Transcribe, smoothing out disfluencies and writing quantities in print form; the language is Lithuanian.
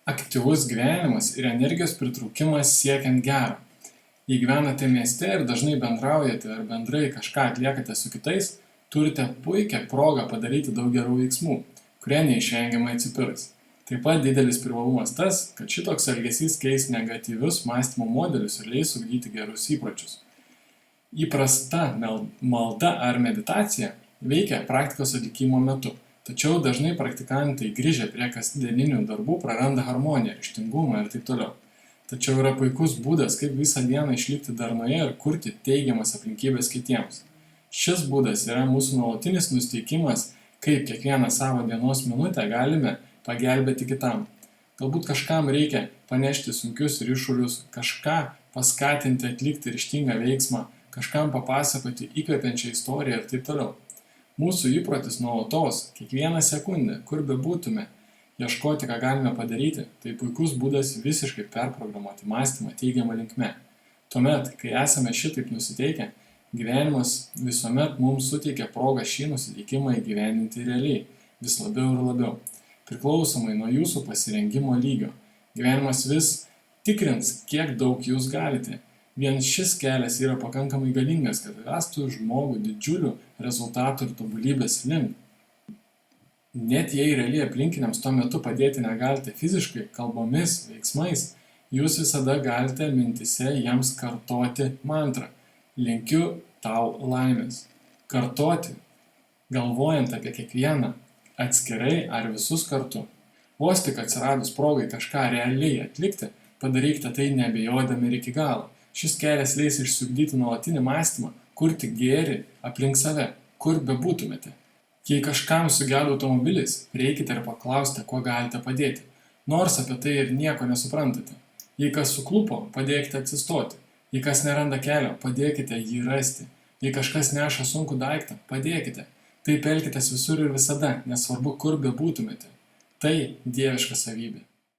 Aktyvus gyvenimas ir energijos pritraukimas siekiant gero. Jei gyvenate mieste ir dažnai bendraujate ar bendrai kažką atliekate su kitais, turite puikią progą padaryti daug gerų veiksmų, kurie neišvengiamai atsipirks. Taip pat didelis privalumas tas, kad šitoks elgesys keis negatyvius mąstymo modelius ir leis ugdyti gerus įpročius. Įprasta malda ar meditacija veikia praktikos atlikimo metu, tačiau dažnai praktikantai grįžę prie kasdieninių darbų praranda harmoniją, ryžtingumą ir taip toliau. Tačiau yra puikus būdas, kaip visą dieną išlikti darnoje ir kurti teigiamas aplinkybės kitiems. Šis būdas yra mūsų nuolatinis nusiteikimas, kaip kiekvieną savo dienos minutę galime pagelbėti kitam. Galbūt kažkam reikia panešti sunkius ryšulius, kažką paskatinti atlikti ryžtingą veiksmą, kažkam papasakoti įkvepiančią istoriją ir taip toliau. Mūsų įprotis nuolatos, kiekvieną sekundę, kur bebūtume, ieškoti, ką galime padaryti, tai puikus būdas visiškai perprogramuoti mąstymą teigiamą linkme. Tuomet, kai esame šitaip nusiteikę, gyvenimas visuomet mums suteikia progą šį nusiteikimą įgyvendinti realiai, vis labiau ir labiau. Priklausomai nuo jūsų pasirengimo lygio, gyvenimas vis tikrins, kiek daug jūs galite. Vien šis kelias yra pakankamai galingas, kad vestų žmogų didžiulių rezultatų ir tobulybės link. Net jei realiai aplinkiniams tuo metu padėti negalite fiziškai, kalbomis, veiksmais, jūs visada galite mintise jiems kartoti mantrą "Linkiu tau laimės". Kartoti, galvojant apie kiekvieną, atskirai ar visus kartu. Vos tik atsiradus progai kažką realiai atlikti, padarykite tai neabejodami ir iki galo. Šis kelias leis išsiugdyti nuolatinį mąstymą, kurti gėrį aplink save, kur bebūtumėte. Jei kažkam sugedo automobilis, prieikite ir paklausite, kuo galite padėti, nors apie tai ir nieko nesuprantate. Jei kas suklupo, padėkite atsistoti. Jei kas neranda kelio, padėkite jį rasti. Jei kažkas neša sunkų daiktą, padėkite. Taip elkitės visur ir visada, nesvarbu, kur bebūtumėte. Tai dieviška savybė.